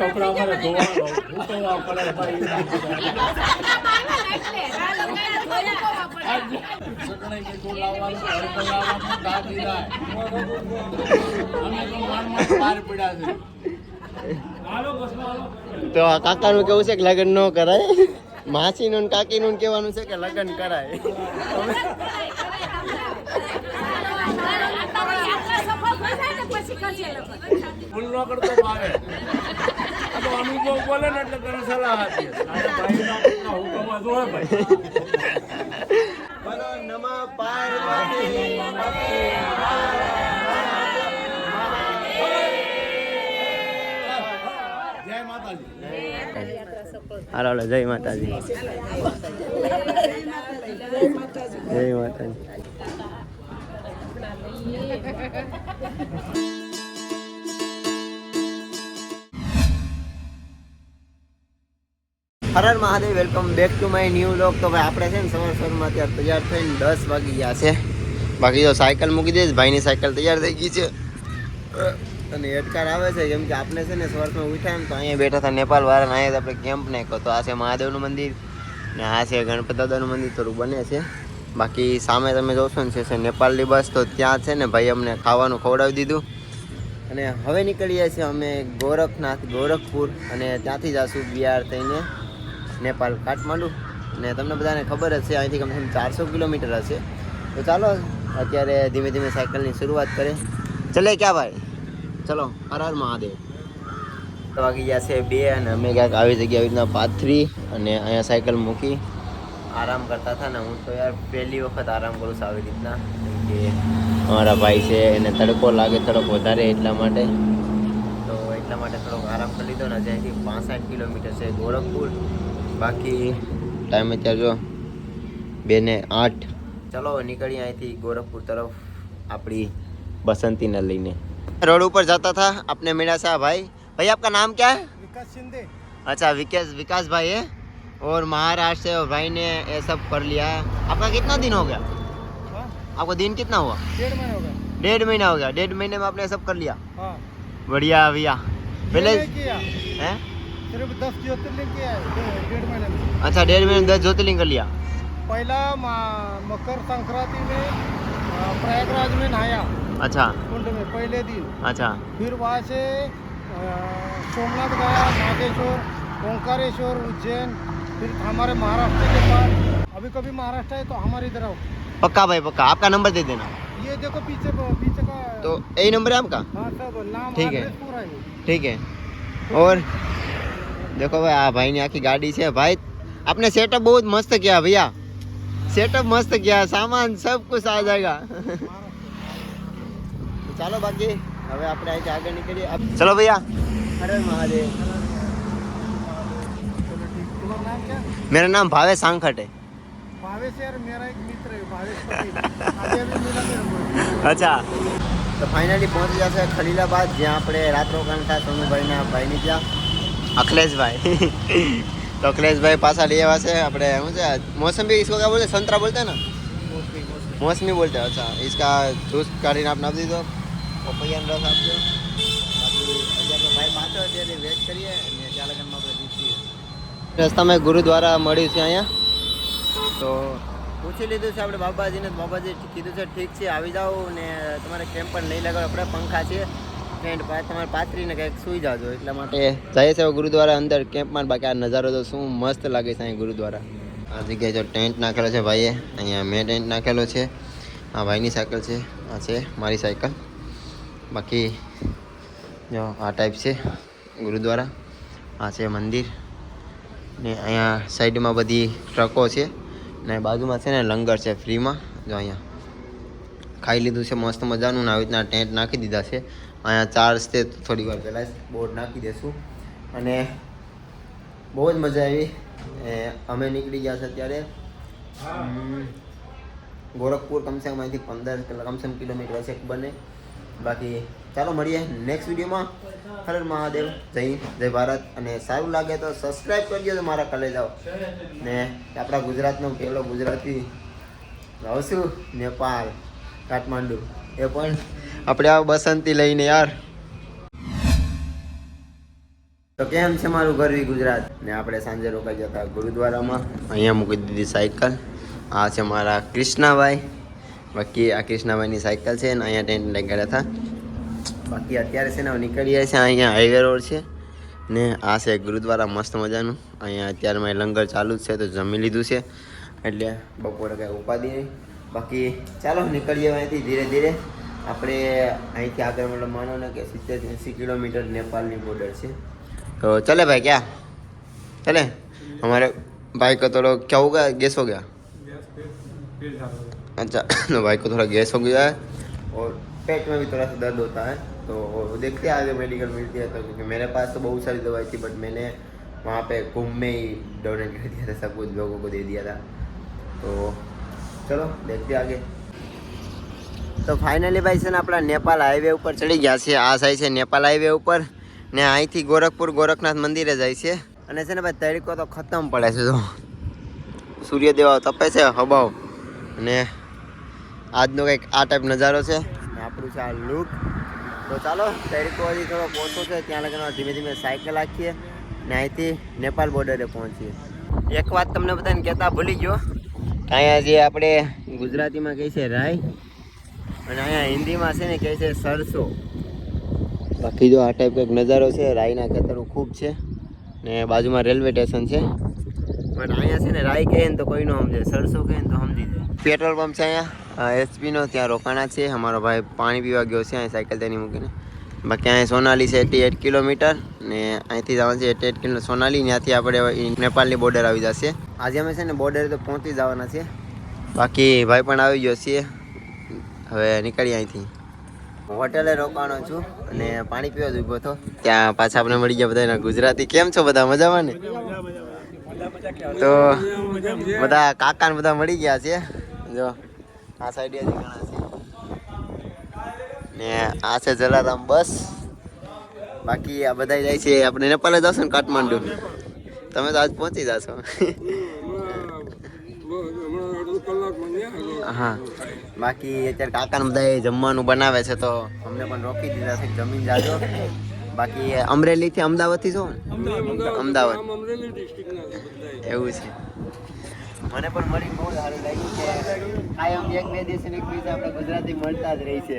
કપડા અમારે ધોવાનો ઉતરવા પડે ભાઈ સગણાઈ કે ગોળ લાવવાનું હરકો લાવવાનું દાદી લાય અમે તો માનમાં પાર પડ્યા છે તો આ કાકાનું કેવું છે કે લગ્ન ન કરાય, માસીનું ને કાકીનું કહેવાનું છે કે લગ્ન કરાય. ભૂલ ન કરતો ભાવે તો અનુભવ બોલે ને એટલે તને સલાહ આપીએ. ભાઈના હુકમમાં જોડે ભાઈ. બોલો નમઃ પાર્વતી જય માતાજી. હાલો જય માતાજી. જય માતાજી. હર હર Mahadev, welcome back to my new vlog. તો ભાઈ આપણે છે ને સવારમાં અત્યારે તૈયાર થઈને 10 વાગી ગયા છે. બાકી તો સાયકલ મૂકી દઈશ, ભાઈની સાયકલ તૈયાર થઈ ગઈ છે અને એડકાર આવે છે કેમ કે આપણે છે ને સવારમાં ઉઠ્યા ને તો અહીંયા બેઠા હતા નેપાલ વાળાને. અહીંયા આપણે કેમ્પ નાખ્યો તો આ છે મહાદેવનું મંદિર ને આ છે ગણપતિ દાદાનું મંદિર થોડું બને છે. બાકી સામે તમે જોશો ને છે નેપાળની બસ, તો ત્યાં છે ને ભાઈ અમને ખાવાનું ખવડાવી દીધું અને હવે નીકળીએ છીએ અમે ગોરખપુર અને ત્યાંથી જઈશું બિહાર થઈને નેપાળ કાઠમાંડુ. અને તમને બધાને ખબર જ છે અહીંથી કમસે કમ 400 કિલોમીટર હશે. તો ચાલો અત્યારે ધીમે ધીમે સાયકલની શરૂઆત કરે. ચલે ક્યાં ભાઈ, ચલો હર હર મહાદેવ. વાગી ગયા છે 2 અને અમે ક્યાંક આવી જગ્યાએ આવી રીતના પાથરી અને અહીંયા સાયકલ મૂકી આરામ કરતા હતા ને. હું તો યાર પહેલી વખત આરામ કરું છું આવી રીતના, કેમ કે અમારા ભાઈ છે એને તડકો લાગે થોડોક વધારે એટલા માટે થોડોક આરામ કરી લીધો ને. અહીંથી 65 કિલોમીટર છે ગોરખપુર. બાકી ટાઈમ અત્યારે જો 2:08. ચલો નીકળીએ અહીંથી ગોરખપુર તરફ આપણી बसंती लेने. रोड ऊपर जाता था अपने मेरा सा भाई. भाई आपका नाम क्या है? विकास शिंदे. अच्छा विकास भाई है और महाराष्ट्र से, और भाई ने ये सब कर लिया है. आपका कितना दिन हो गया? हाँ? आपको दिन कितना हुआ? 1.5 महीना हो गया. 1.5 महीना हो गया. 1.5 महीने में आपने सब कर लिया. हाँ. बढ़िया भैया. पहले किया है सिर्फ 10 ज्योतिर्लिंग किया है 1.5 महीने में. अच्छा 1.5 महीने में 10 ज्योतिर्लिंग कर लिया. पहला मकर संक्रांति में प्रयागराज में नहाया. अच्छा कुंड में पहले दिन. अच्छा फिर वहाँ से सोमनाथ गया, नागेश्वर, ओंकारेश्वर, उज्जैन. फिर हमारे महाराष्ट्र के पास. अभी कभी महाराष्ट्र है तो हमारे इधर आओ. पक्का भाई पक्का. आपका नंबर दे देना. ये देखो पीछे का. तो यही नंबर है आपका? हाँ सब नाम ठीक है. एड्रेस पूरा है. ठीक है. और देखो भाई आ भाई ने आखी गाड़ी से. भाई आपने सेटअप बहुत मस्त किया भैया, सेटअप मस्त किया, सामान सब कुछ आ जाएगा. तो चलो बाकी હવે આપણે અહીંથી આગળ નીકળીએ. ચલો ભૈયા. હર હર મહાદેવ. तुम्हारा नाम क्या? मेरा नाम भावेश सांखट है. भावेश यार मेरा एक मित्र है भावेश पटेल. आगे अभी मिला मेरे को. અચ્છા તો ફાઇનલી પહોંચી ગયા છે ખલીલાબાદ, જ્યાં આપણે રાત રોકાણ હતા સોનુભાઈના ભાઈની ત્યાં અખિલેશભાઈ. તો અખિલેશભાઈ પાછા લઈ આવ્યા છે. આપણે શું છે मौसमी इसको क्या बोलते हैं? संतरा बोलते हैं ना? मौसमी बोलते हैं. अच्छा इसका जूस काढ़ीને આપણે આપી દીધો. પપૈયાનો રસ આપજો. બાકી અત્યારે ભાઈ પાછો અત્યારે વેટ કરીએ અને ત્યાં લગનમાં આપણે જીતીએ. રસ્તામાં ગુરુદ્વારા મળ્યું છે અહીંયા, તો પૂછી લીધું છે આપણે બાબાજીને. બાબાજી કીધું છે ઠીક છે આવી જાઓ ને તમારે કેમ્પ પણ નહીં લગાડો, આપણે પંખા છે ટેન્ટ તમારે પાથરીને કંઈક સૂઈ જાજો. એટલા માટે જાય છે ગુરુદ્વારા અંદર કેમ્પમાં. બાકી આ નજારો તો શું મસ્ત લાગે છે અહીં ગુરુદ્વારા. આ જગ્યાએ જો ટેન્ટ નાખેલો છે ભાઈએ, અહીંયા મેં ટેન્ટ નાખેલો છે. આ ભાઈની સાયકલ છે, આ છે મારી સાયકલ. બાકી જો આ ટાઈપ છે ગુરુદ્વારા. આ છે મંદિર ને અહીંયા સાઈડમાં બધી ટ્રકો છે ને બાજુમાં છે ને લંગર છે ફ્રીમાં. જો અહીંયા ખાઈ લીધું છે મસ્ત મજાનું ને આવી રીતના ટેન્ટ નાખી દીધા છે. અહીંયા ચાર્જ છે થોડી વાર પહેલાં બોર્ડ નાખી દઈશું. અને બહુ જ મજા આવી. અમે નીકળી ગયા છે અત્યારે ગોરખપુર. કમસે કમ અહીંથી 15 કિલોમીટર હશે બને. બાકી ચાલો મળીએ નેક્સ્ટ વિડીયોમાં. હર હર મહાદેવ. જય હિન્દ, જય ભારત. અને સારું લાગે તો સબસ્ક્રાઈબ કરજો તો મારા કલે જાઓ ને. આપણા ગુજરાતનો પહેલો ગુજરાતી રહું છું નેપાળ કાઠમાંડુ. એ પણ આપણે આ બસંતી લઈને યાર. તો કેમ છે મારું ગરવી ગુજરાત ને આપણે સાંજે રોકાઈ ગયા હતા ગુરુદ્વારામાં. અહીંયા મૂકી દીધી સાયકલ. આ છે મારા કૃષ્ણાભાઈ. બાકી આ કૃષ્ણાભાઈની સાયકલ છે ને અહીંયા ટેન્ટ લઈ ગયા હતા. બાકી અત્યારે છે ને નીકળીએ છીએ. અહીંયા હાઈવે રોડ છે ને આ છે ગુરુદ્વારા મસ્ત મજાનું. અહીંયા અત્યારમાં લંગર ચાલુ જ છે તો જમી લીધું છે એટલે બપોરે કાંઈ ઉપાધિ નહીં. બાકી ચાલો નીકળીએ અહીંથી ધીરે ધીરે. આપણે અહીંથી આગળ મતલબ માનો ને કે 70-80 કિલોમીટર नेपाल बॉर्डर से. तो चले भाई क्या चले. हमारे भाई को थोड़ा क्या हो गया, गैस हो गया. अच्छा तो भाई को थोड़ा गैस हो गया है और पेट में भी थोड़ा सा दर्द होता है. तो देखते हैं आगे मेडिकल मिलती है तो, क्योंकि मेरे पास तो बहुत सारी दवाई थी बट मैंने वहाँ पे कुंभ में ही डोनेट कर दिया था, सब कुछ लोगों को दे दिया था. तो चलो देखते आगे. તો ફાઇનલી ભાઈ છે ને આપણા नेपाल હાઈવે ઉપર ચડી ગયા છે. આ સાઈડ છે नेपाल હાઈવે ઉપર ને અહીંથી ગોરખનાથ મંદિરે જાય છે. અને છે ને ભાઈ તડકો તો ખતમ પડે છે. જો સૂર્યદેવ તપે છે હબાવ. અને આજનો કંઈક આ ટાઈપ નજારો છે. આપણું છે આ લુક. તો ચાલો તડકો હજી થોડો ઓછો છે ત્યાં લગન ધીમે ધીમે સાયકલ રાખીએ ને અહીંથી नेपाल બોર્ડરે પહોંચીએ. એક વાત તમને બધાને કહેતા ભૂલી ગયો. અહીંયા જે આપણે ગુજરાતીમાં કહે છે રાઈ અને અહીંયા હિન્દીમાં છે ને કહે છે સરસો. બાકી જો આ ટાઈપ કંઈક નજારો છે. રાઈના ખેતરો ખૂબ છે ને બાજુમાં રેલવે સ્ટેશન છે. પણ અહીંયા છે ને રાઈ કહે ને તો કોઈ ન સમજે, સરસો કહે ને તો સમજી જાય. પેટ્રોલ પંપ છે અહીંયા એચપીનો, ત્યાં રોકાણા છે. અમારો ભાઈ પાણી પીવા ગયો છે અહીં સાયકલ તેની મૂકીને. બાકી અહીંયા સોનાલી છે 88 કિલોમીટર ને અહીંથી જવાનું છે 88 કિલો સોનાલી. ત્યાંથી આપણે नेपालની બોર્ડર આવી જશે. આજે અમે છે ને બોર્ડરે તો પહોંચી જવાના છે. બાકી ભાઈ પણ આવી ગયો છીએ. હવે નીકળીએ અહીંથી. હોટેલે રોકાણો છું અને પાણી પીવા જ ઊભો હતો. ત્યાં પાછા આપણે મળી ગયા બધા ગુજરાતી. કેમ છો બધા, મજામાં ને? તો બધા કાકા બધા મળી ગયા છે. જો આ સાઈડ જ ઘણા છે ને આ છે જલારામ બસ. બાકી આ બધા જાય છે આપણે नेपाल જ જશો ને કાઠમાંડુ. તમે તો આજ પહોંચી જશો. હા બાકી અત્યારે કાકાને બધા જમવાનું બનાવે છે તો અમને પણ રોકી દીધા છે જમીન જાજો. બાકી અમરેલીથી અમદાવાદથી છો? અમદાવાદ એવું છે. મને પણ મળી બહુ સારું લાગ્યું કે કાયમ 1-2 દિવસ એક બીજા આપણે ગુજરાતી મળતા જ રહી છે.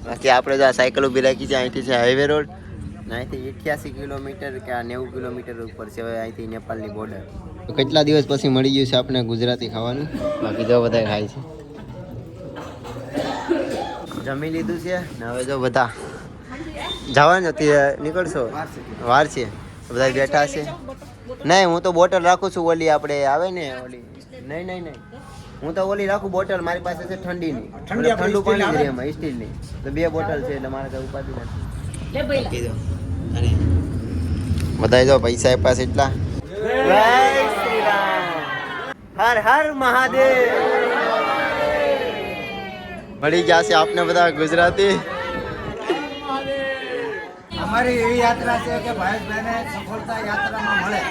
બાકી આપણે જો આ સાયકલ ઊભી રાખી છે અહીંથી છે હાઈવે રોડ ને અહીંથી 88 કિલોમીટર કે 90 કિલોમીટર ઉપર છે હવે અહીંથી नेपालની બોર્ડર. તો કેટલા દિવસ પછી મળી ગયું છે આપણે ગુજરાતી ખાવાનું. બાકી જો બધા ખાય છે. જમી લીધું છે ને હવે જો બધા જવાનું નીકળશો વાર છે બધા બેઠા છે. નહીં હું તો બોટલ રાખું છું ઓલી આપણે આવે ને ઓલી. નહીં હું તો ઓલી રાખું બોટલ. મારી પાસે છે ઠંડીની, ઠંડુ પાણી જ રહે એમાં સ્ટીલની. તો 2 બોટલ છે એટલે મારે કઈ ઉપાધિ નથી. બધા જો પૈસા આપ્યા છે એટલા. જય શ્રી રામ, હર હર મહાદેવ. મળી ગયા છે આપને બધા ગુજરાતી. અમારી એવી યાત્રા છે કે ભાઈ બહેને સફળતા યાત્રામાં મળે.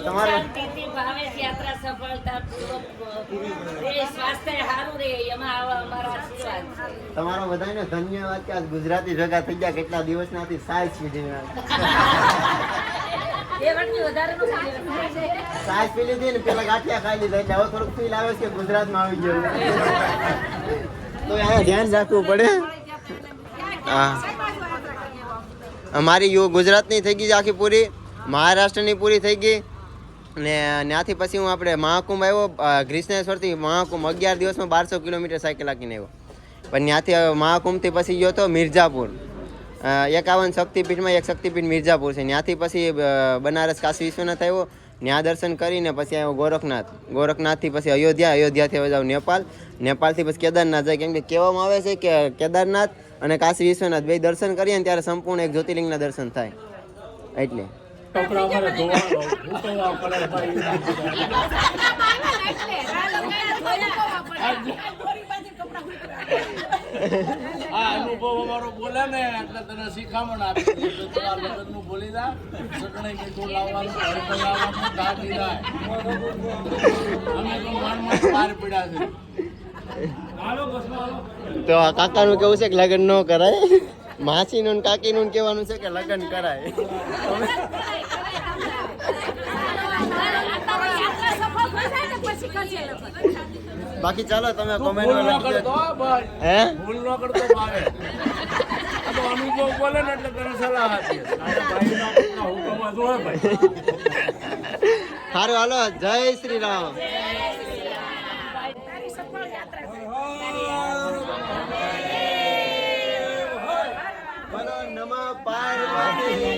તમારું તમારો બધાને ધન્યવાદ કે આજ ગુજરાતી ભેગા થઈ ગયા. કેટલા દિવસ નાથી સાઈઝ પી લીધી ને પેલા ગાંઠિયા ખાઈ લીધા એટલે હવે થોડુંક ફીલ આવે છે ગુજરાતમાં આવી ગયું. તો અહીંયા ધ્યાન રાખવું પડે. હા અમારી ગુજરાતની થઈ ગઈ આખી પૂરી, મહારાષ્ટ્રની પૂરી થઈ ગઈ ને ત્યાંથી પછી હું આપણે મહાકુંભ આવ્યો. ગ્રીષ્ણેશ્વરથી મહાકુંભ 11 દિવસમાં 1200 કિલોમીટર સાયકલ હાકીને આવ્યો. પણ ત્યાંથી મહાકુંભથી પછી ગયો તો મિર્ઝાપુર. 51 શક્તિપીઠમાં એક શક્તિપીઠ મિર્ઝાપુર છે. ત્યાંથી પછી બનારસ કાશી વિશ્વનાથ આવ્યો. ત્યાં દર્શન કરીને પછી આવ્યો ગોરખનાથથી પછી અયોધ્યાથી હવે જાવ नेपालથી પછી કેદારનાથ જાય. કેમ કે કહેવામાં આવે છે કે કેદારનાથ અને કાશી વિશ્વનાથ 2 દર્શન કરીએ ને ત્યારે સંપૂર્ણ એક જ્યોતિર્લિંગના દર્શન થાય. એટલે કપડા અમારે ધોવા પડે ભાઈ. આ અનુભવ અમારો બોલે ને એટલે તને શીખામણ આપી. લગ્નનું બોલી જા, સગણે મીઠું લાવવાનું, હળદર લાવવાનું, દાદી જાય. અમે તો માન પાર પડ્યા છે. તો આ કાકાનું કેવું છે કે લગ્ન ન કરાય, માસીનું ને કાકીનું કહેવાનું છે કે લગ્ન કરાય. બાકી ચાલો તમે કોમેન્ટમાં લખી દો. હે ભૂલ ન કરતો ભાવે. આ તો અનુભવ બોલે ને એટલે તને સલાહ આપીએ. તારા ભાઈના હુકમમાં જો હે ભાઈ. સારું હાલો, જય શ્રી રામ. બોલો નમઃ પાર્વતી.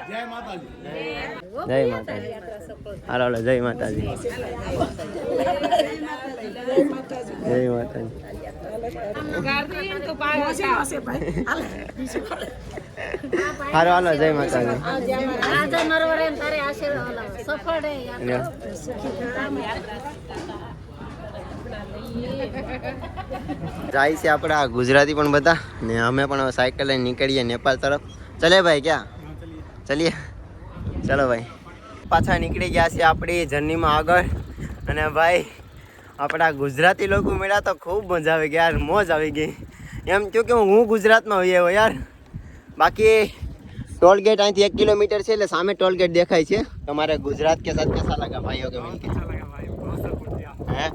જય માતાજી. જય માતાજી. હાલો હાલો, જય માતાજી. જય માતાજી. હાલો હાલો, જય માતાજી. જાય છે આપણા ગુજરાતી પણ બધા ને અમે પણ હવે સાયકલ લઈને નીકળીએ નેપાળ તરફ. ચલે ભાઈ, ક્યાં ચલીએ? ચલો ભાઈ, પાછા નીકળી ગયા છે આપણી જર્નીમાં આગળ. અને ભાઈ આપણા ગુજરાતી લોકો મળ્યા તો ખૂબ મજા આવી ગઈ યાર, મોજ આવી ગઈ. એમ થયું કે હું ગુજરાતમાં હોઈ આવ્યો યાર. બાકી टोल गेट અહીંથી 1 કિલોમીટર છે એટલે સામે टोल गेट દેખાય છે. તમારે ગુજરાત કે સાથ कैसा लगा भाइयों के मिलके? अच्छा लगा भाई, बहुत सब कुछ दिया हैं,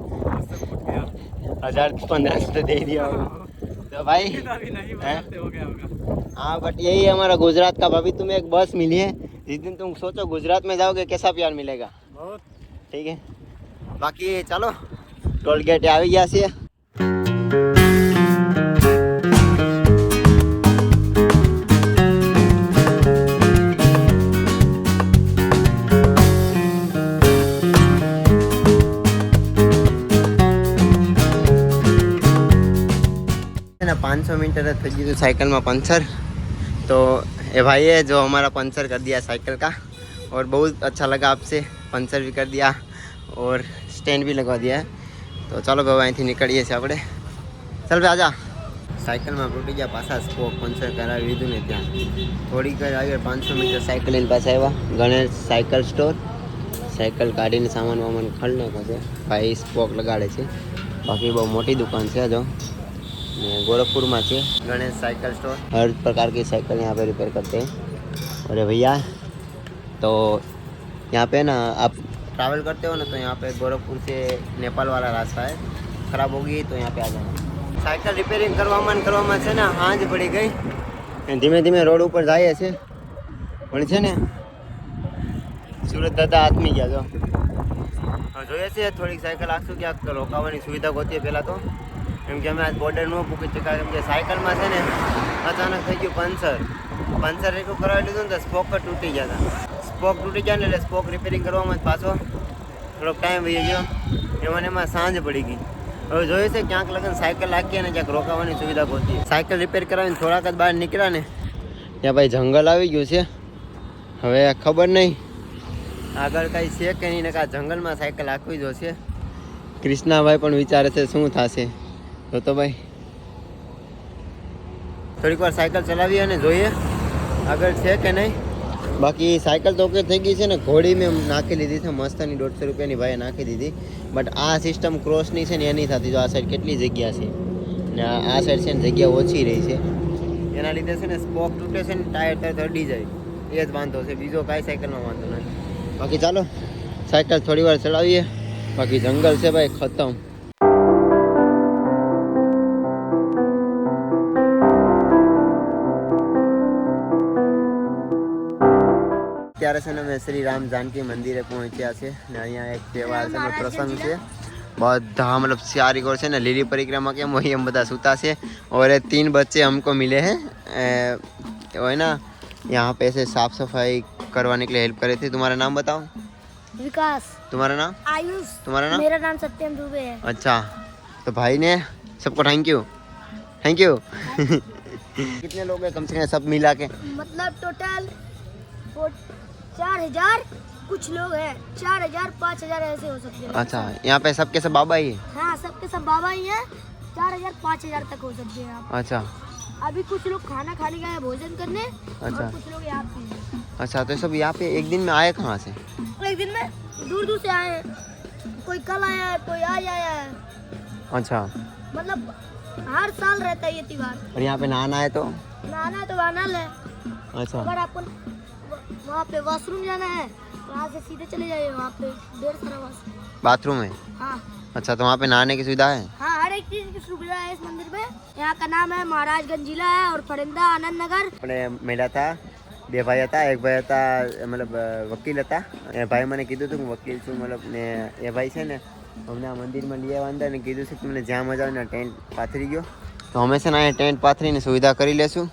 1000-1500 तो दे दिया होगा तो भाई हैं. हाँ बट यही है हमारा गुजरात का. अभी तुम्हें एक बस मिली है, जिस दिन तुम सोचो गुजरात में जाओगे कैसा प्यार मिलेगा. बहुत ठीक है. बाकी चलो टोल गेट આવી ગયા છે. ना 500 मीटर થઈ ગયું साइकिल में पंचर. तो ये भाई है जो हमारा पंचर कर दिया साइकिल का, और बहुत अच्छा लगा आपसे. पंचर भी कर दिया और स्टैंड भी लगवा दिया है. तो चलो भाई અહીંથી નીકળીએ છીએ આપણે. ચાલ ભાઈ આજા. સાયકલમાં તૂટી ગયા પાછા સ્પોક પંચર કરાવી દીધું ને ત્યાં. થોડીક જ આગળ 500 મીટર સાયકલ લઈને પાછા આવ્યા ગણેશ સાયકલ સ્ટોર. સાયકલ કાઢીને સામાન વામાન ખોલ નાખ્યો છે ભાઈ. સ્પોક લગાડે છે. બાકી બહુ મોટી दुकान છે જો. गोरखपुर में है गणेश साइकिल स्टोर. हर प्रकार की साइकिल यहाँ पे रिपेयर करते हैं. अरे भैया तो यहाँ पे ना आप ट्रैवल करते हो ना, तो यहाँ पे गोरखपुर से नेपाल वाला रास्ता है. ख़राब होगी तो यहाँ पे आ जाना. साइकिल रिपेयरिंग કરવામાં છે ને હાંજ પડી ગઈ. ધીમે ધીમે રોડ ઉપર જાય છે પણ છે ને સુરત દાદા આથમી ગયા જો. જોઈએ છે થોડીક સાયકલ આખશું ક્યાંક રોકાવાની સુવિધા ગોતીએ પહેલાં તો. કેમ કે અમે આજ બોર્ડર ન પૂકી ચૂક્યા. કેમ કે સાયકલમાં છે ને અચાનક થઈ ગયું પંચર એટલું કરાવી લીધું ને તો સ્પોક તૂટી ગયા હતા. સ્પોક તૂટી ગયા ને એટલે સ્પોક રિપેરિંગ કરવામાં જ પાછો થોડોક ટાઈમ વહી ગયો. એમાં સાંજ પડી ગઈ. હવે જોઈએ છે ક્યાંક લગન સાયકલ રાખીએ ને ક્યાંક રોકાવાની સુવિધા ગોતીએ. સાયકલ રિપેર કરાવીને થોડાક જ બહાર નીકળ્યા ને ત્યાં ભાઈ જંગલ આવી ગયું છે. હવે ખબર નહીં આગળ કાંઈ છે કે નહીં, ને કાં જંગલમાં સાયકલ રાખવી જોશે. કૃષ્ણાભાઈ પણ વિચારે છે શું થશે. તો ભાઈ થોડીક વાર સાયકલ ચલાવીએ અને જોઈએ આગળ છે કે નહીં. બાકી સાયકલ તો ઓકે થઈ ગઈ છે ને. ઘોડી મેં નાખી લીધી છે મસ્તની 150 રૂપિયાની ભાઈએ નાખી દીધી. બટ આ સિસ્ટમ ક્રોસની છે ને એ નહીં થતી. જો આ સાઈડ કેટલી જગ્યા છે ને આ સાઈડ છે ને જગ્યા ઓછી રહી છે. એના લીધે છે ને સ્પોક તૂટે છે ને ટાયર તરત અડી જાય. એ જ વાંધો છે, બીજો કાંઈ સાયકલમાં વાંધો નથી. બાકી ચાલો સાયકલ થોડી વાર ચલાવીએ. બાકી જંગલ છે ભાઈ ખતમ. અત્યારે છે ને અમે શ્રી રામ जानकी મંદિરે પહોંચ્યા છે ને અહીંયા એક તહેવાર છે ને પ્રસંગ છે. બધા मतलब कारीगर છે ને લીલી परिक्रमा કેમ હોય એમ બધા સૂતા છે. और 3 बच्चे हमको मिले हैं वो है ना यहाँ पे ऐसे साफ सफाई करवाने के लिए हेल्प करे थे. तुम्हारा नाम बताओ. विकास. तुम्हारा नाम? आयुष. तुम्हारा नाम? मेरा नाम सत्यम दुबे है. अच्छा तो भाई ने सबको थैंक यू. कितने लोग हैं कम से कम सब मिला के? मतलब टोटल 4000 कुछ लोग हैं. 4000 5000 ऐसे हो सकते हैं. अच्छा यहाँ पे सबके सब बाबा ही है? हाँ सबके सब बाबा ही हैं. 4000 5000 तक हो सकते हैं आप. अच्छा अभी कुछ लोग खाना खाने गए हैं भोजन करने. अच्छा. और कुछ लोग यहाँ पे हैं. अच्छा तो सब यहाँ पे एक दिन में आए कहाँ से? एक दिन में दूर दूर से आए हैं, कोई कल आया है, कोई आज आया है, अच्छा, मतलब हर साल रहता है ये त्योहार। और यहाँ पे नहाना है तो? नहाना है तो वहाँ नल है, अच्छा, अगर आपको वहाँ पे वॉशरूम जाना है वहाँ से सीधे चले जाइए, वहाँ पे ढेर सारा वॉशरूम। बाथरूम है? हाँ अच्छा, तो वहाँ पे नहाने की सुविधा है? हाँ, हर एक चीज की सुविधा है इस मंदिर में। यहाँ का नाम है महाराजगंज जिला है और फरिंदा आनंद नगर। આપણે મેળા હતા, બે ભાઈ હતા, એક ભાઈ હતા મતલબ વકીલ હતા, એ ભાઈ મને કીધું હતું કે વકીલ છું મતલબ, ને એ ભાઈ છે ને અમને આ મંદિરમાં લઈ આવ્યા અંદર ને કીધું છે કે મને જ્યાં મજા આવે ને ટેન્ટ પાથરી ગયો, તો અમે છે ને અહીંયા ટેન્ટ પાથરીને સુવિધા કરી લેશું.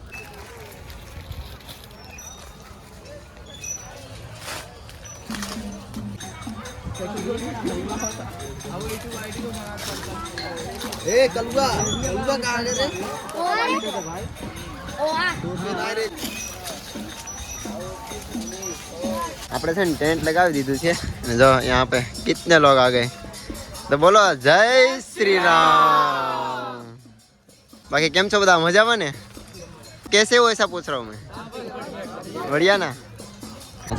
એ કલવા કલવા કहाँ है रे? આપણે છે ને ટેન્ટ લગાવી દીધું છે અને જો यहाँ पे कितने लोग आ गए, तो बोलो जय श्री राम. बाकी કેમ છો બધા, મજામાં ને? कैसे हो ऐसा पूछ रहा हूँ मैं. बढ़िया ना.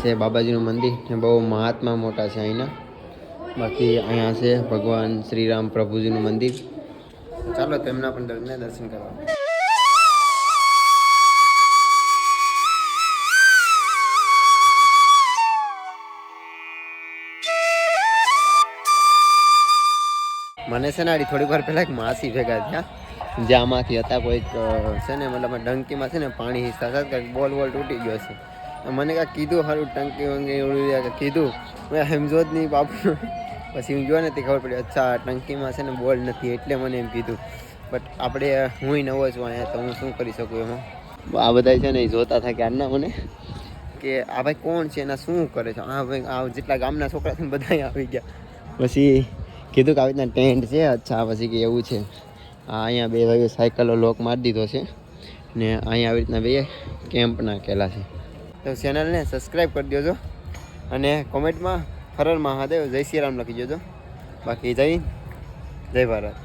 છે બાબાજીનું મંદિર ને બહુ મહાત્મા મોટા છે અહીંના. બાકી અહીંયા છે ભગવાન શ્રી રામ પ્રભુજીનું મંદિર. ચાલો તેમના પણ દર્શન કરવા. મને છે ને આડી થોડીક વાર પહેલાં એક માસી ભેગા થયા, જે આમાંથી હતા કોઈક છે ને મતલબ ડંકીમાં છે ને પાણી હિસ્સા સાથે કંઈક બોલ તૂટી ગયો છે. મને કાંઈક કીધું સારું ટંકી વંકી ઉડી કીધું, મેં સમજો જ નહીં બાપુ. પછી હું ગયો ને તે ખબર પડી અચ્છા ટંકીમાં છે ને બોલ નથી એટલે મને એમ કીધું. બટ આપણે હું નવો છું અહીંયા, તો હું શું કરી શકું એમાં. આ બધા છે ને એ જોતા થાય ક્યારના મને કે આ ભાઈ કોણ છે, એના શું કરે છે. આ ભાઈ આ જેટલા ગામના છોકરા છે ને બધા આવી ગયા. પછી કીધું કે આવી રીતના ટેન્ટ છે. અચ્છા, પછી કે એવું છે. અહીંયા બે ભાઈઓ સાયકલો લોક મારી દીધો છે ને અહીંયા આવી રીતના બે કેમ્પ નાખેલા છે. તો ચેનલને સબસ્ક્રાઈબ કરી દેજો અને કોમેન્ટમાં હર હર મહાદેવ જય શ્રી રામ લખી દેજો. બાકી જય ભારત.